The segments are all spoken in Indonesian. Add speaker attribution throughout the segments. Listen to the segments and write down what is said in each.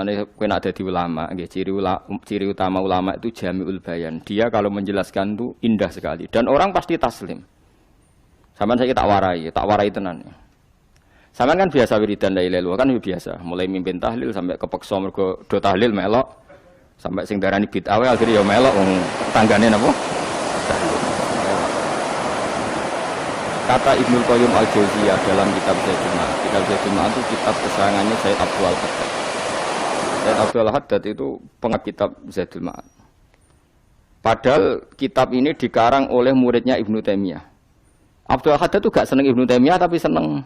Speaker 1: Mulane kowe nek dadi ulama, nggih ciri utama ulama itu jami'ul bayan. Dia kalau menjelaskan itu indah sekali dan orang pasti taslim. Sampeyan saiki tak warai tenan. Sampeyan kan biasa wiridan la ilaha illallah kan biasa, mulai mimpin tahlil sampai kepeksa mergo do tahlil melok, sampai sing darani bid'ah wae akhire ya melok wong tanggane napa? Kata Ibnu Qayyim Al-Jauziyah dalam kitab Zadul Ma'ad. Kitab Zadul Ma'ad itu kitab kesayangannya Sayyid Abdul Haddad. Sayyid Abdul Haddad itu pengarang kitab Zadul Ma'ad. Padahal kitab ini dikarang oleh muridnya Ibnu Taimiyah. Abdul Haddad itu gak seneng Ibnu Taimiyah tapi seneng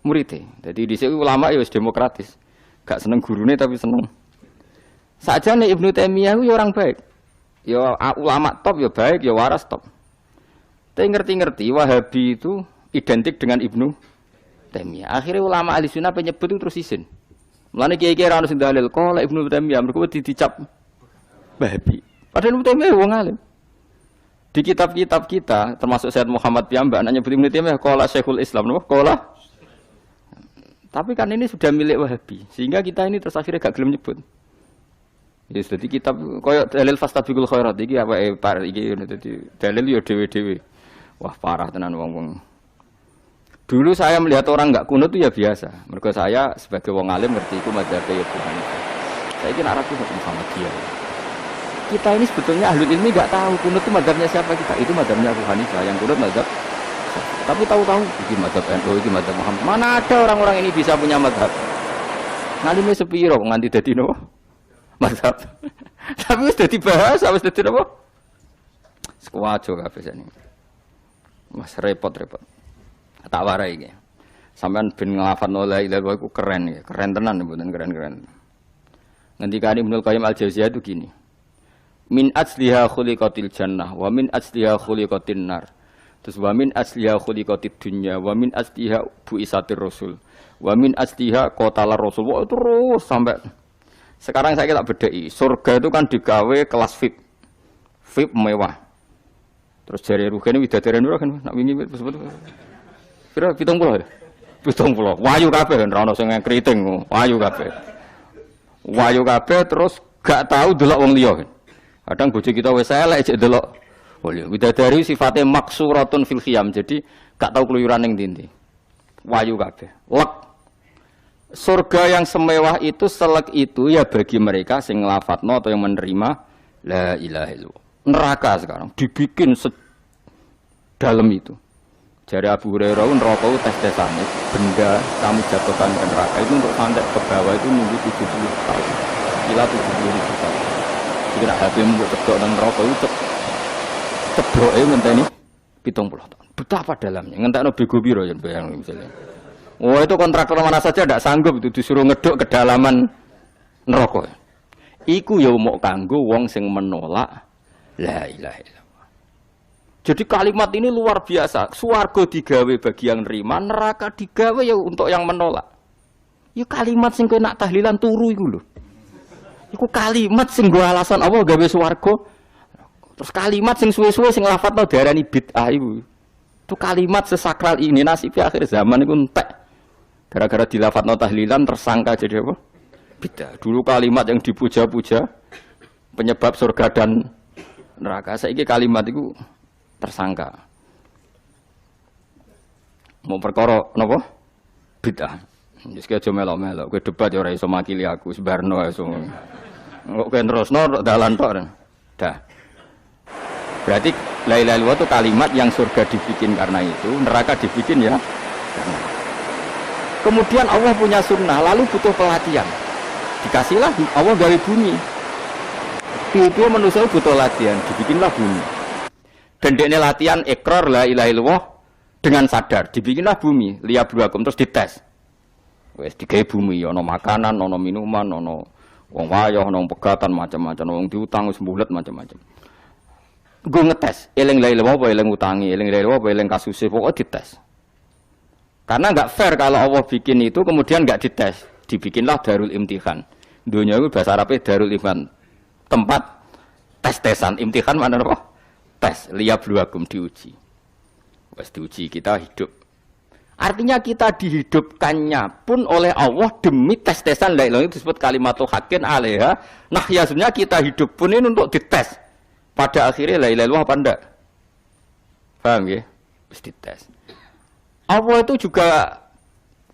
Speaker 1: muridnya. Jadi di sini ulama ya demokratis. Gak seneng gurune tapi seneng. Saja nih Ibnu Taimiyah itu orang baik. Ya ulama top ya baik, ya waras top. Tapi ngerti-ngerti Wahabi itu identik dengan Ibnu Taimiyah. Akhirnya ulama ahli sunnah penyebut itu terus isin. Mulane kiai-kiai ra ono sing dalil kok lek Ibnu Taimiyah mergo dicap Wahabi. Padahal Ibnu Taimiyah wong alim. Di kitab-kitab kita termasuk Syekh Muhammad piyambak nyebut Ibnu Taimiyah qala Syekhul Islam napa qala. Tapi kan ini sudah milik Wahabi sehingga kita ini terus akhirnya gak gelem nyebut. Ya jadi kitab koyo dalil fastabiqul khairat iki apa par iki dadi dalil yo dhewe-dhewe. Wah parah tenan wong-wong. Dulu saya melihat orang enggak kunut itu ya biasa. Mergo saya sebagai wong alim ngerti iku mazhab ya Tuhan. Saya kira arah kunut sama dia. Kita ini sebetulnya ahlul ilmi enggak tahu kunut itu mazhabnya siapa kita. Itu mazhabnya Abu Hanifah yang kunut mazhab. Tapi tahu-tahu iki mazhab NU, iki mazhab Muhammad. Mana ada orang-orang ini bisa punya mazhab. Ngalime sepiro nganti dadi nopo? Mazhab. Tapi wis dadi bahasa, wis dadi nopo? Sekuajo kabeh sene. Mas repot-repot. Tak warai iki. Sampeyan ben nglafadzno la ilaha illallah iku keren ya. Keren tenan mboten keren-keren. Ngendikane Ibnu Qayyim Al-Jauziyah itu gini. Min asliha khuliqatil jannah wa min asliha khuliqatin nar. Terus wa min asliha khuliqatid dunya wa min asliha buisatir rasul. Wa min asliha qatalar rasul. Wah, terus sampai sekarang saya tak bedai. Surga itu kan digawe kelas VIP. VIP mewah. Terus jari rugane widadari nura kan nak wingi sebut. Pira 70 ya? 70. Wayu kabeh kan ora ono sing kriting, wayu kabeh. Wayu kabeh terus gak tahu delok wong liya. Kadang bojo kita wis elek jek delok. Widadari sifatnya maksuratun fil khiyam. Jadi gak tahu keluyuran ning ndi. Wayu kabeh. Lek surga yang semewah itu selek itu ya bagi mereka sing nglafatno atau yang menerima la ilaha illallah. Neraka sekarang dibikin sedalam itu. Jari Abu Hurairah neraka itu tes-tesane benda kamu jatuhkan ke neraka itu untuk sampai ke bawah itu nunggu 70 tahun. Kila 70.000 tahun. Jadi nak HP mbok cedok nang neraka itu cedroke ngenteni 70 tahun. Betapa dalamnya. Ngentekno bego piro yen bayang misalnya. Oh itu kontraktor mana saja tidak sanggup itu disuruh ngeduk kedalaman neraka. Iku ya mau kanggo wong sing menolak la ilaha illallah. Jadi kalimat ini luar biasa. Swarga digawe bagi yang nerima, neraka digawe ya untuk yang menolak. Ya kalimat sing kowe nak tahlilan turu iku lho. Iku kalimat sing nggo alasan Allah gawe swarga. Terus kalimat sing suwe-suwe sing lafadzno diarani bid'ah iku. Itu kalimat sesakral ini nasibnya akhir zaman iku entek. Gara-gara dilafadzno tahlilan tersangka jadi apa? Bid'ah. Dulu kalimat yang dipuja-puja penyebab surga dan neraka. Saiki kalimat itu tersangka. Mau perkara napa? Bid'ah. Wis aja melok-melok, kowe debat ya ora iso makili aku, sebarno iso. Kok kowe terusno dalan tok. Dah. Berarti la ilaha illallah itu kalimat yang surga dibikin karena itu, neraka dibikin ya karena. Kemudian Allah punya sunnah, lalu butuh pelatihan. Dikasihlah Allah gawe bumi. Piye-piye manusia butuh latihan, dibikinlah bumi. Dan dekne latihan ikrar la ilaha illallah dengan sadar, dibikinlah bumi, liyabluwakum terus dites. Wes digawe bumi, ana makanan, ana minuman, ana wong wayah, ana pegatan macam-macam, wong diutang wis mbulet macam-macam. Gue ngetes, eling la ilaha illallah apa eling utangi, eling la ilaha illallah apa eling kasuse, pokoknya dites. Karena enggak fair kalau Allah bikin itu kemudian enggak dites, dibikinlah darul imtihan. Dunia itu bahasa Arabnya darul imtihan. Tempat tes-tesan, imtihan mana apa? Tes, liyabluwakum diuji. Wes diuji kita hidup. Artinya kita dihidupkannya pun oleh Allah demi tes-tesan la ilaha, itu disebut kalimatul haqqin alaiha. Nah, ya sebenarnya kita hidup pun ini untuk dites. Pada akhirnya la ilaha illallah apa enggak? Paham ya? Terus dites. Allah itu juga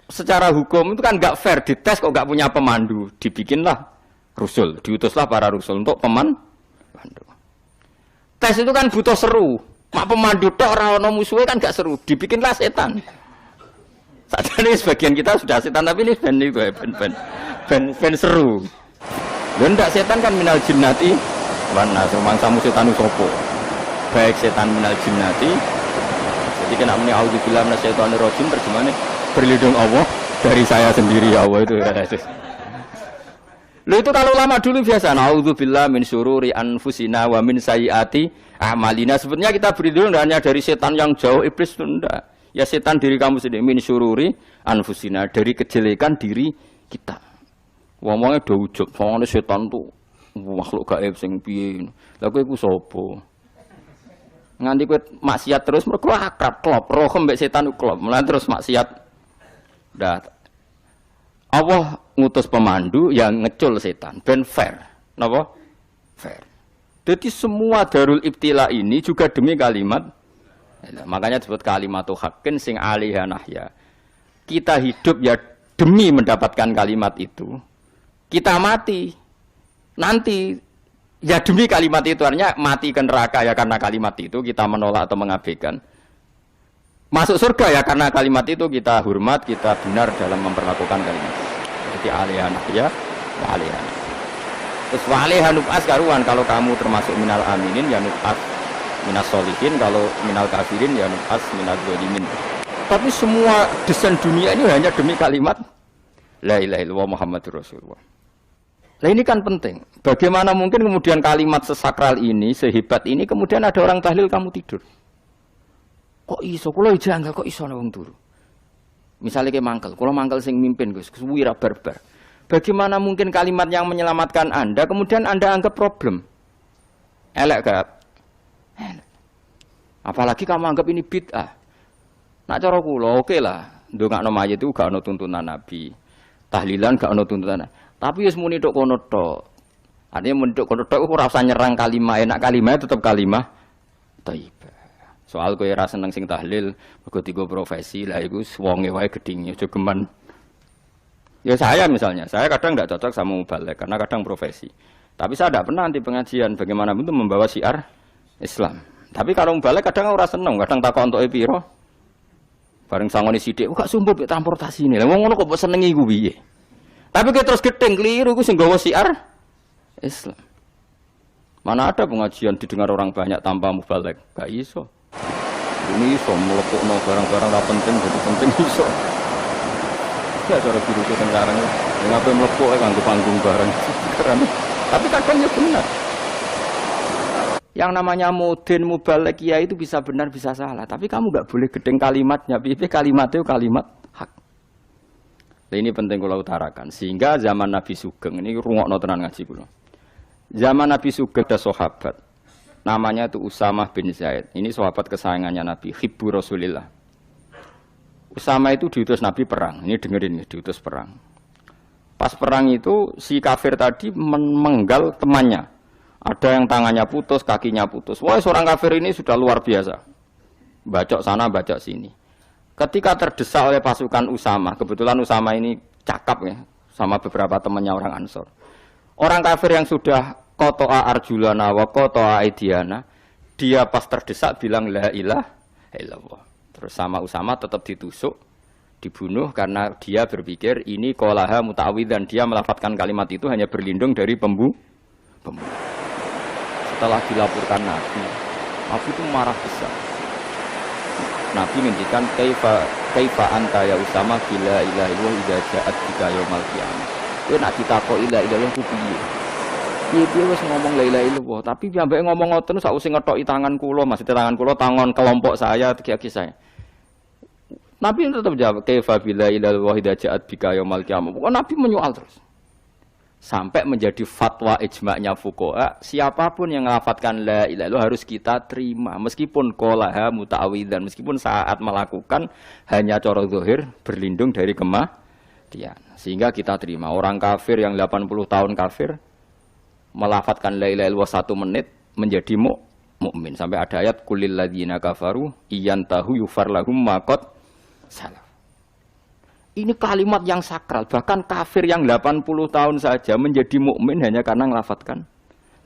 Speaker 1: secara hukum itu kan enggak fair, dites kok enggak punya pemandu. Dibikinlah rusul, diutuslah para rusul untuk pemandu. Tes itu kan butuh seru. Mak pemandu tok ora ono musuhe kan enggak seru. Dibikinlah setan. Sadane sebagian kita sudah setan tapi ini ben seru. Lha ndak setan kan minal jinnati wan nas mangsamu setan sopo. Baik setan minal jinnati. Jadi kena muni auzubillahi minasyaitonir rajim terjemahane berlindung Allah dari saya sendiri ya Allah itu kata Yesus. Lho itu kalau lama dulu biasa auzubillahi min syururi anfusina wa min sayyiati a'malina. Sebenarnya kita berlindung hanya dari setan yang jauh, iblis itu enggak. Ya setan diri kamu sendiri, min syururi anfusina, dari kejelekan diri kita. Wong-wonge do ujug, soalnya setan tuh makhluk gaib sing piye. Lah kowe iku sapa? Nganti kowe maksiat terus mergo akrab klop, roh mbek setan klop. Mulane terus maksiat. Dah. Allah ngutus pemandu yang ngecul setan, ben fair. Napa? Fair. Jadi semua darul ibtila ini juga demi kalimat. Makanya disebut kalimatul haqqin sing alaiha nahya. Kita hidup ya demi mendapatkan kalimat itu. Kita mati nanti ya demi kalimat itu, artinya mati ke neraka ya karena kalimat itu kita menolak atau mengabaikan. Masuk surga ya karena kalimat itu kita hormat, kita benar dalam memperlakukan kalimat. Jadi alaiha nahya wa alaiha. Terus wa alaiha nub'as karuan, kalau kamu termasuk minal aminin ya nub'as minas solihin, kalau minal kafirin ya nub'as minal zalimin. Tapi semua desain dunia ini hanya demi kalimat la ilaha illallah Muhammadur Rasulullah. Nah ini kan penting. Bagaimana mungkin kemudian kalimat sesakral ini, sehebat ini, kemudian ada orang tahlil kamu tidur. Kok iso? Kulo janggal kok iso wong turu. Misalnya kayak mangkel, kulo mangkel sing mimpin Gus, wira barbar. Bagaimana mungkin kalimat yang menyelamatkan Anda kemudian Anda anggap problem? Elek gak? Apalagi kamu anggap ini bid'ah. Nak cara kula oke lah, ndongakno mayit itu gak ono tuntunan Nabi. Tahlilan gak ono tuntunan. Tapi wis muni tok kono tok. Artinya muni tok kono tok ora usah nyerang kalimah, enak kalimah tetep kalimah thayyibah. Soal kowe ora seneng sing tahlil, mergo digo profesi, lah iku wonge wae gedhinge aja geman. Ya saya misalnya, saya kadang tidak cocok sama mubalek karena kadang profesi. Tapi saya tidak pernah anti pengajian, bagaimana itu membawa syiar Islam. Tapi kalau mubalek kadang ora seneng, kadang takon entuk piro. Bareng sangone sithik, kok sumpah mek transportasi ini. Lah wong ngono kok mbok senengi ku piye? Tapi kowe terus gedeng keliru ku sing nggawa syiar Islam. Mana ada pengajian didengar orang banyak tanpa mubalek? Gak iso. Ini iso mlepukno barang-barang ora penting jadi penting iso. Ya cara biru itu sekarang yang apa melepuk kanggo panggung barang. Tapi kadang ya benar. Yang namanya mudin mubalek ya itu bisa benar bisa salah. Tapi kamu nggak boleh gedeng kalimatnya. Kalimatnya kalimat hak. Nah, ini penting kalau utarakan. Sehingga zaman Nabi Sugeng ini rungokno tenan ngaji kula. Zaman Nabi Sugeng ada sahabat. Namanya itu Usamah bin Zaid. Ini sahabat kesayangannya Nabi, hibbu Rasulillah. Usama itu diutus Nabi perang. Ini dengerin nih, diutus perang. Pas perang itu si kafir tadi menggal temannya. Ada yang tangannya putus, kakinya putus. Wah, seorang kafir ini sudah luar biasa. Bacok sana, bacok sini. Ketika terdesak oleh pasukan Usama, kebetulan Usama ini cakap ya, sama beberapa temannya orang Ansor. Orang kafir yang sudah qata'a arjulana wa qata'a aidiana, dia pas terdesak bilang la ilaha illallah. Terus sama Usama tetap ditusuk, dibunuh karena dia berpikir ini qolaha muta'awwidzan, dia melafadzkan kalimat itu hanya berlindung dari pembunuh. Setelah dilaporkan Nabi itu marah besar. Nabi ngendikan kaifa anta ya Usama bila ilaha illallah idza ja'at bika yaumil qiyamah. Kowe nek ditakoki la ilaha illallah ku piye? Piye wis ngomong la ilaha illallah, tapi ambek ngomong ngoten sak usih ngethoki tangan kula, maksudnya tangan kula tangan kelompok saya, kiai saya. Nabi tetap jawab kaifa bila ilaha illallah idza ja'at bika yaumil qiyamah. Pokoknya Nabi menyoal terus. Sampai menjadi fatwa ijma'nya fuqaha, siapapun yang melafadzkan la ilaha illallah harus kita terima meskipun qolaha muta'awidzan, meskipun saat melakukan hanya cara zahir berlindung dari kematian. Sehingga kita terima. Orang kafir yang 80 tahun kafir melafadzkan la ilaha illallah 1 menit menjadi mukmin. Sampai ada ayat kulil ladzina kafaru iyantahu yufar lahum ma qad salaf. Ini kalimat yang sakral, bahkan kafir yang 80 tahun saja menjadi mukmin hanya karena ngelafadzkan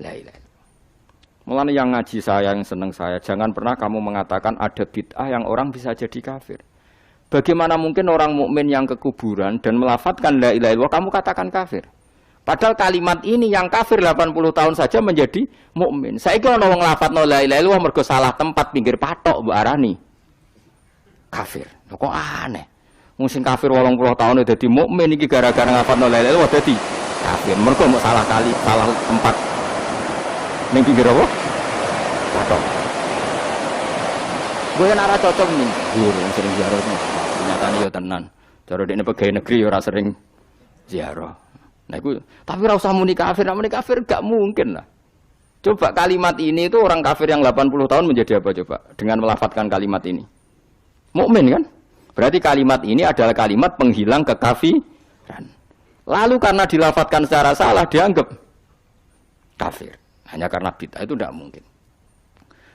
Speaker 1: la ilaha illallah. Mulane yang ngaji saya, yang seneng saya, jangan pernah kamu mengatakan ada bid'ah yang orang bisa jadi kafir. Bagaimana mungkin orang mukmin yang ke kuburan dan melafadzkan la ilaha illallah kamu katakan kafir? Padahal kalimat ini yang kafir 80 tahun saja menjadi mukmin. Saiki ana wong nglafadzno la ilaha illallah mergo salah tempat pinggir patok mbok arani kafir. Kok aneh? Musim kafir 80 tahun dadi mukmin iki gara-gara ngafalno la ilaha illallah dadi kafir. Mergo mau salah kali, salah tempat. Ning pinggir apa? Patok. Gue ora cocok ning guru sering ziarah. Nyatane yo tenan. Cara dekne pegawai negeri yo ora sering ziarah. Nah iku tapi ora usah muni kafir, nek muni kafir gak mungkin lah. Coba kalimat ini itu orang kafir yang 80 tahun menjadi apa coba dengan melafadzkan kalimat ini? Mukmin kan? Berarti kalimat ini adalah kalimat penghilang kekafiran. Lalu karena dilafadzkan secara salah dianggap kafir. Hanya karena bid'ah itu tidak mungkin.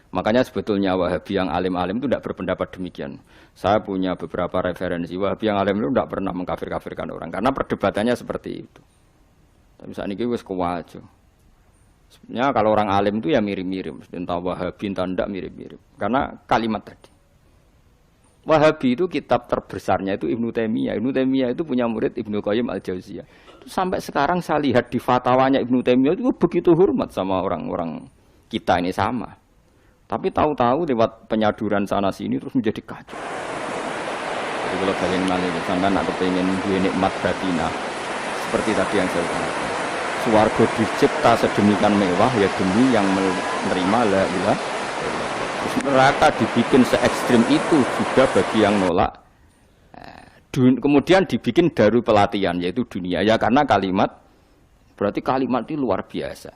Speaker 1: Makanya sebetulnya Wahabi yang alim-alim itu tidak berpendapat demikian. Saya punya beberapa referensi Wahabi yang alim itu tidak pernah mengkafir-kafirkan orang. Karena perdebatannya seperti itu. Tapi saat ini wis kuwajo. Sebenarnya kalau orang alim itu ya mirip-mirip. Entah Wahabi, entah tidak mirip-mirip. Karena kalimat tadi. Wahabi itu kitab terbesarnya itu Ibnu Taimiyah. Ibnu Taimiyah itu punya murid Ibnu Qayyim Al-Jauziyah. Itu sampai sekarang saya lihat di fatwanya Ibnu Taimiyah itu begitu hormat sama orang-orang kita ini sama. Tapi tahu-tahu lewat penyaduran sana sini terus menjadi kacau. Jadi kalau kalian malah sampai nak kepengen duwe nikmat batinah seperti tadi yang saya katakan. Swarga dicipta sedemikian mewah ya demi yang menerima la ilaha. Neraka dibikin se-ekstrim itu juga bagi yang nolak. Kemudian dibikin daru pelatihan yaitu dunia ya karena kalimat berarti kalimat itu luar biasa.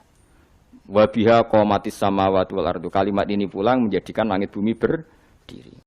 Speaker 1: Wa biha qamatis samawati wal ardu. Kalimat ini pulang menjadikan langit bumi berdiri.